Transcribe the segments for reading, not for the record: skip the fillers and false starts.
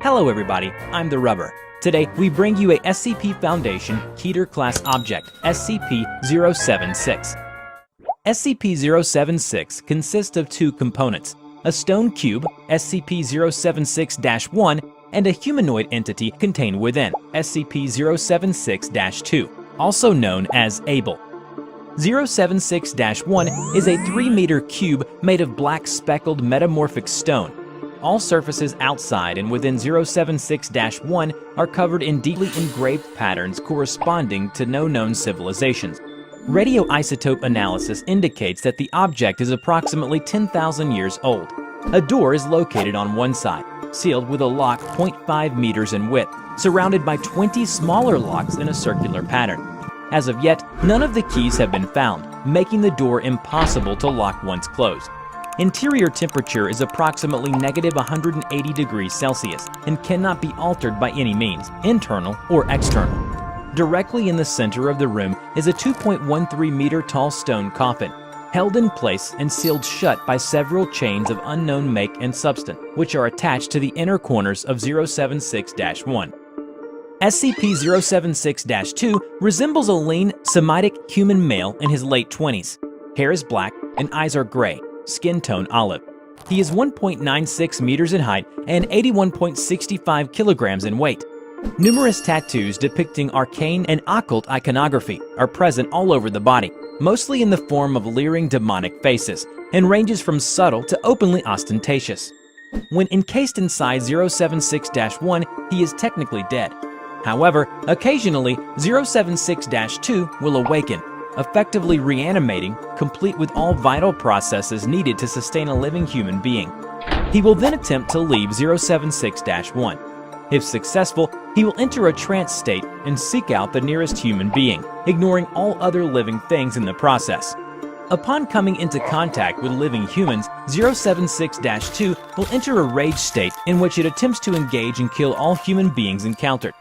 Hello everybody, I'm the Rubber. Today we bring you a SCP Foundation Keter class object, SCP-076. SCP-076 consists of two components, a stone cube, SCP-076-1, and a humanoid entity contained within, SCP-076-2, also known as Able. 076-1 is a 3-meter cube made of black speckled metamorphic stone. All surfaces outside and within 076-1 are covered in deeply engraved patterns corresponding to no known civilizations. Radioisotope analysis indicates that the object is approximately 10,000 years old. A door is located on one side, sealed with a lock 0.5 meters in width, surrounded by 20 smaller locks in a circular pattern. As of yet, none of the keys have been found, making the door impossible to lock once closed. Interior temperature is approximately -180 degrees Celsius and cannot be altered by any means, internal or external. Directly in the center of the room is a 2.13 meter tall stone coffin, held in place and sealed shut by several chains of unknown make and substance, which are attached to the inner corners of 076-1. SCP-076-2 resembles a lean, Semitic human male in his late 20s. Hair is black and eyes are gray, skin tone olive. He is 1.96 meters in height and 81.65 kilograms in weight. Numerous tattoos depicting arcane and occult iconography are present all over the body, mostly in the form of leering demonic faces, and ranges from subtle to openly ostentatious. When encased inside 076-1, he is technically dead. However, occasionally 076-2 will awaken, effectively reanimating, complete with all vital processes needed to sustain a living human being. He will then attempt to leave 076-1. If successful, he will enter a trance state and seek out the nearest human being, ignoring all other living things in the process. Upon coming into contact with living humans, 076-2 will enter a rage state in which it attempts to engage and kill all human beings encountered.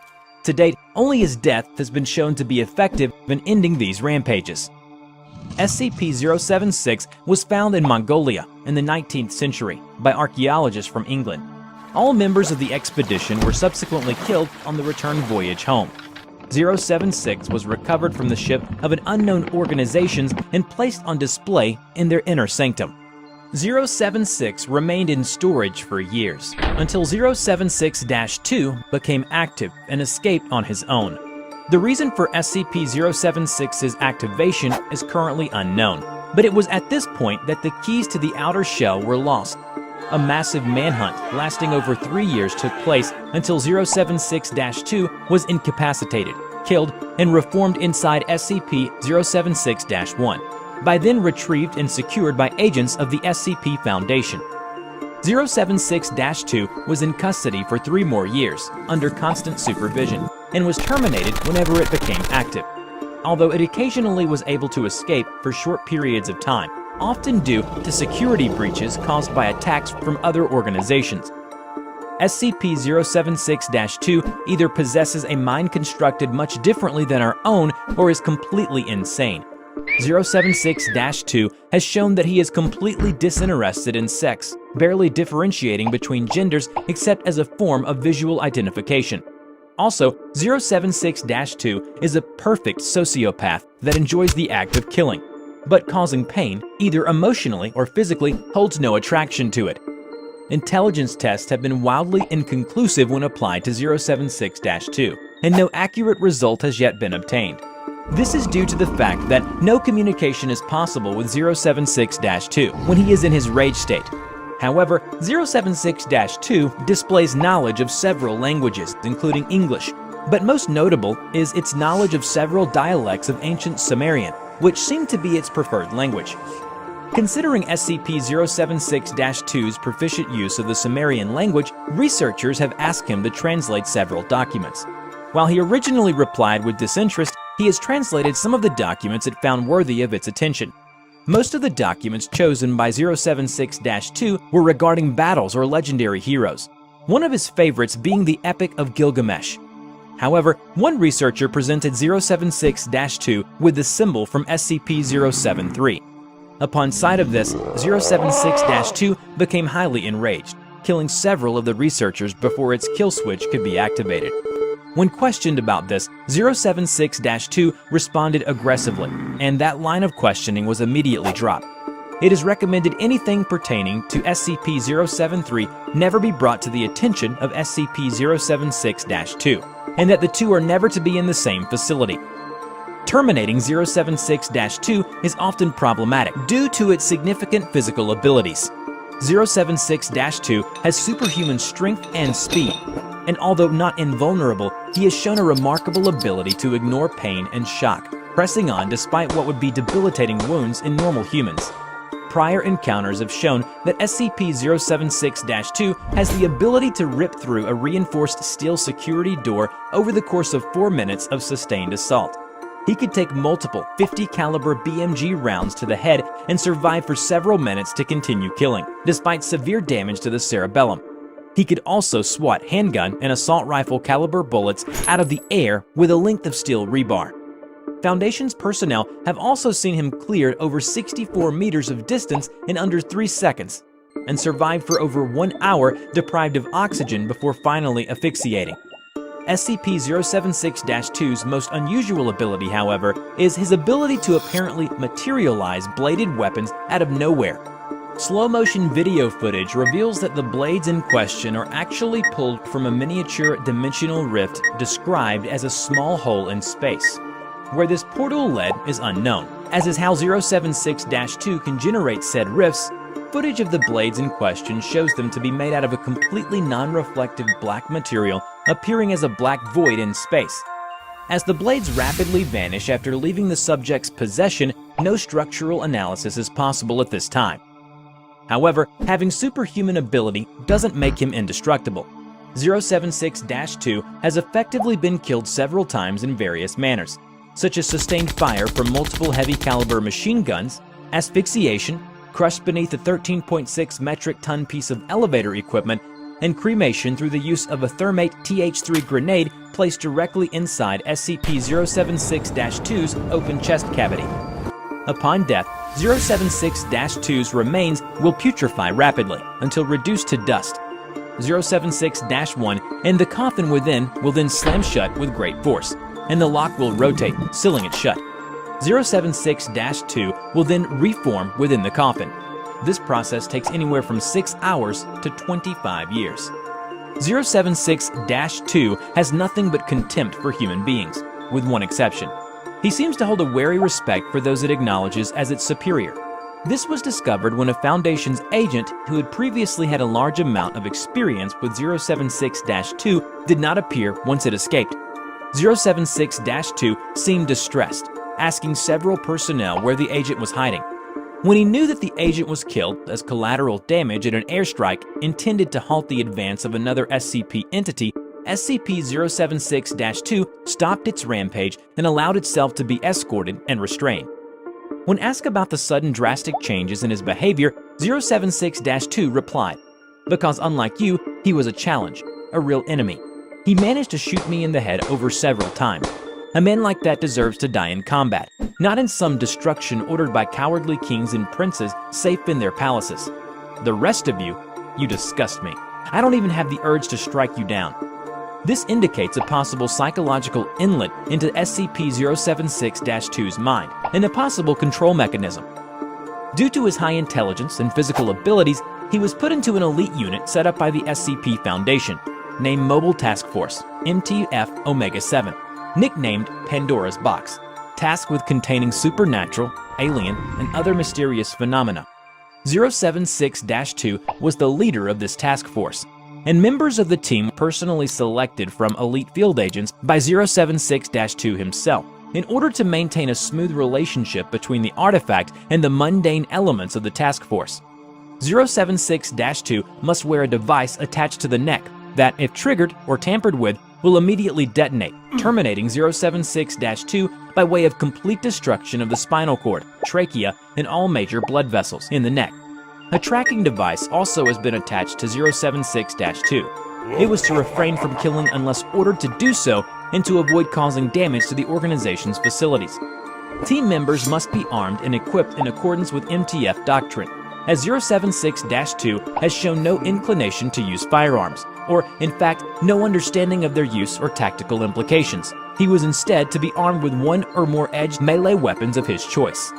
To date, only his death has been shown to be effective in ending these rampages. SCP-076 was found in Mongolia in the 19th century by archaeologists from England. All members of the expedition were subsequently killed on the return voyage home. 076 was recovered from the ship of an unknown organization and placed on display in their inner sanctum. 076 remained in storage for years, until 076-2 became active and escaped on his own. The reason for SCP-076's activation is currently unknown, but it was at this point that the keys to the outer shell were lost. A massive manhunt lasting over 3 years took place until 076-2 was incapacitated, killed, and reformed inside SCP-076-1. By then retrieved and secured by agents of the SCP Foundation. 076-2 was in custody for 3 more years, under constant supervision, and was terminated whenever it became active, although it occasionally was able to escape for short periods of time, often due to security breaches caused by attacks from other organizations. SCP-076-2 either possesses a mind constructed much differently than our own or is completely insane. 076-2 has shown that he is completely disinterested in sex, barely differentiating between genders except as a form of visual identification. Also, 076-2 is a perfect sociopath that enjoys the act of killing, but causing pain, either emotionally or physically, holds no attraction to it. Intelligence tests have been wildly inconclusive when applied to 076-2, and no accurate result has yet been obtained. This is due to the fact that no communication is possible with 076-2 when he is in his rage state. However, 076-2 displays knowledge of several languages, including English, but most notable is its knowledge of several dialects of ancient Sumerian, which seem to be its preferred language. Considering SCP-076-2's proficient use of the Sumerian language, researchers have asked him to translate several documents. While he originally replied with disinterest, he has translated some of the documents it found worthy of its attention. Most of the documents chosen by 076-2 were regarding battles or legendary heroes, one of his favorites being the Epic of Gilgamesh. However, one researcher presented 076-2 with the symbol from SCP-073. Upon sight of this, 076-2 became highly enraged. killing several of the researchers before its kill switch could be activated. When questioned about this, 076-2 responded aggressively, and that line of questioning was immediately dropped. It is recommended anything pertaining to SCP-073 never be brought to the attention of SCP-076-2, and that the two are never to be in the same facility. Terminating 076-2 is often problematic due to its significant physical abilities. 076-2 has superhuman strength and speed, and although not invulnerable, he has shown a remarkable ability to ignore pain and shock, pressing on despite what would be debilitating wounds in normal humans. Prior encounters have shown that SCP-076-2 has the ability to rip through a reinforced steel security door over the course of 4 minutes of sustained assault. He could take multiple 50 caliber BMG rounds to the head and survive for several minutes to continue killing, despite severe damage to the cerebellum. He could also swat handgun and assault rifle caliber bullets out of the air with a length of steel rebar. Foundation's personnel have also seen him clear over 64 meters of distance in under 3 seconds, and survived for over 1 hour deprived of oxygen before finally asphyxiating. SCP-076-2's most unusual ability, however, is his ability to apparently materialize bladed weapons out of nowhere. Slow-motion video footage reveals that the blades in question are actually pulled from a miniature dimensional rift described as a small hole in space. Where this portal led is unknown, as is how 076-2 can generate said rifts. Footage of the blades in question shows them to be made out of a completely non-reflective black material appearing as a black void in space. As the blades rapidly vanish after leaving the subject's possession, no structural analysis is possible at this time. However, having superhuman ability doesn't make him indestructible. 076-2 has effectively been killed several times in various manners, such as sustained fire from multiple heavy caliber machine guns, asphyxiation, crushed beneath a 13.6 metric ton piece of elevator equipment, and cremation through the use of a thermate TH3 grenade placed directly inside SCP-076-2's open chest cavity. Upon death, 076-2's remains will putrefy rapidly until reduced to dust. 076-1 and the coffin within will then slam shut with great force, and the lock will rotate, sealing it shut. 076-2 will then reform within the coffin. This process takes anywhere from 6 hours to 25 years. 076-2 has nothing but contempt for human beings, with one exception. He seems to hold a wary respect for those it acknowledges as its superior. This was discovered when a Foundation's agent who had previously had a large amount of experience with 076-2 did not appear once it escaped. 076-2 seemed distressed, asking several personnel where the agent was hiding. When he knew that the agent was killed as collateral damage in an airstrike intended to halt the advance of another SCP entity, SCP-076-2 stopped its rampage and allowed itself to be escorted and restrained. When asked about the sudden drastic changes in his behavior, 076-2 replied, "Because unlike you, he was a challenge, a real enemy. He managed to shoot me in the head over several times. A man like that deserves to die in combat, not in some destruction ordered by cowardly kings and princes safe in their palaces. The rest of you, you disgust me. I don't even have the urge to strike you down." This indicates a possible psychological inlet into SCP-076-2's mind and a possible control mechanism. Due to his high intelligence and physical abilities, he was put into an elite unit set up by the SCP Foundation, named Mobile Task Force, MTF-Omega-7, nicknamed Pandora's Box, tasked with containing supernatural, alien, and other mysterious phenomena. 076-2 was the leader of this task force, and members of the team personally selected from elite field agents by 076-2 himself in order to maintain a smooth relationship between the artifact and the mundane elements of the task force. 076-2 must wear a device attached to the neck that, if triggered or tampered with, will immediately detonate, terminating 076-2 by way of complete destruction of the spinal cord, trachea, and all major blood vessels in the neck. A tracking device also has been attached to 076-2. It was to refrain from killing unless ordered to do so and to avoid causing damage to the organization's facilities. Team members must be armed and equipped in accordance with MTF doctrine, as 076-2 has shown no inclination to use firearms, or in fact, no understanding of their use or tactical implications. He was instead to be armed with one or more edged melee weapons of his choice.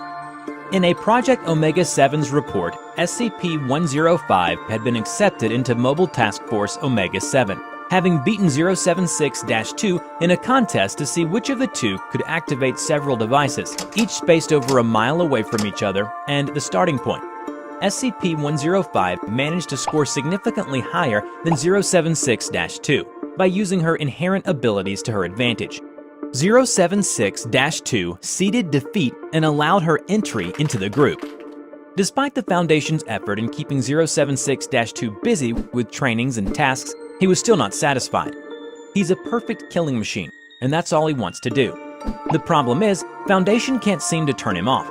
In a Project Omega-7's report, SCP-105 had been accepted into Mobile Task Force Omega-7, having beaten 076-2 in a contest to see which of the two could activate several devices, each spaced over a mile away from each other and the starting point. SCP-105 managed to score significantly higher than 076-2 by using her inherent abilities to her advantage. 076-2 ceded defeat and allowed her entry into the group. Despite the Foundation's effort in keeping 076-2 busy with trainings and tasks, he was still not satisfied. He's a perfect killing machine, and that's all he wants to do. The problem is, Foundation can't seem to turn him off.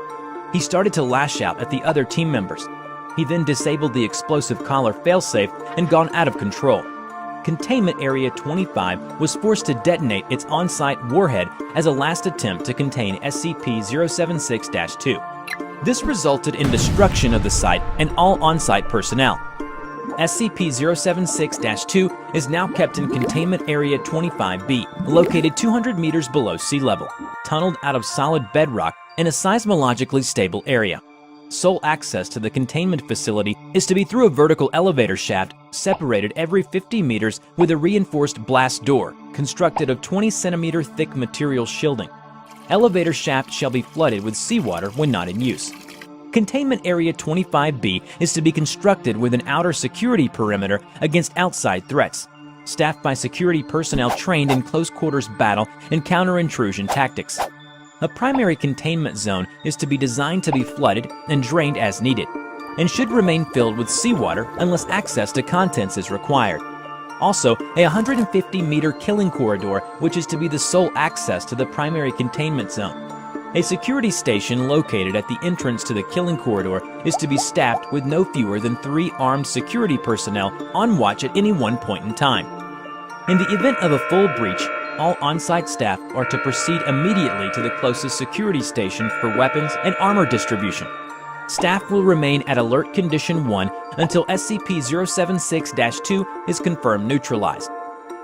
He started to lash out at the other team members. He then disabled the explosive collar failsafe and gone out of control. Containment Area 25 was forced to detonate its on-site warhead as a last attempt to contain SCP-076-2. This resulted in destruction of the site and all on-site personnel. SCP-076-2 is now kept in Containment Area 25B, located 200 meters below sea level, tunneled out of solid bedrock in a seismologically stable area. Sole access to the containment facility is to be through a vertical elevator shaft separated every 50 meters with a reinforced blast door constructed of 20-centimeter thick material shielding. Elevator shaft shall be flooded with seawater when not in use. Containment Area 25B is to be constructed with an outer security perimeter against outside threats, staffed by security personnel trained in close-quarters battle and counter-intrusion tactics. A primary containment zone is to be designed to be flooded and drained as needed, and should remain filled with seawater unless access to contents is required. Also, a 150-meter killing corridor, which is to be the sole access to the primary containment zone. A security station located at the entrance to the killing corridor is to be staffed with no fewer than 3 armed security personnel on watch at any one point in time. In the event of a full breach, all on-site staff are to proceed immediately to the closest security station for weapons and armor distribution. Staff will remain at Alert Condition 1 until SCP-076-2 is confirmed neutralized.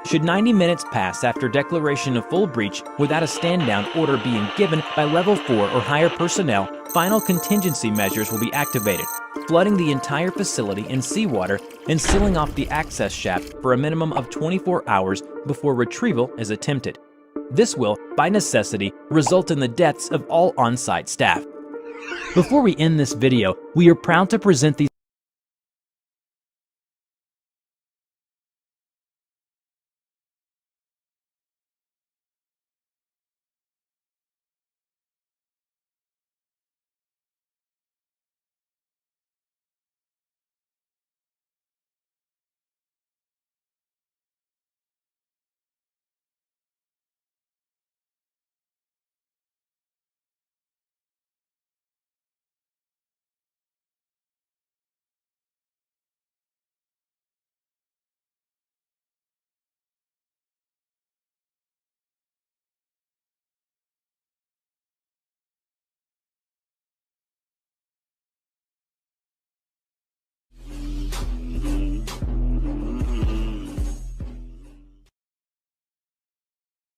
Should 90 minutes pass after declaration of full breach without a stand-down order being given by Level 4 or higher personnel, final contingency measures will be activated, flooding the entire facility in seawater and sealing off the access shaft for a minimum of 24 hours before retrieval is attempted. This will, by necessity, result in the deaths of all on-site staff. Before we end this video, we are proud to present these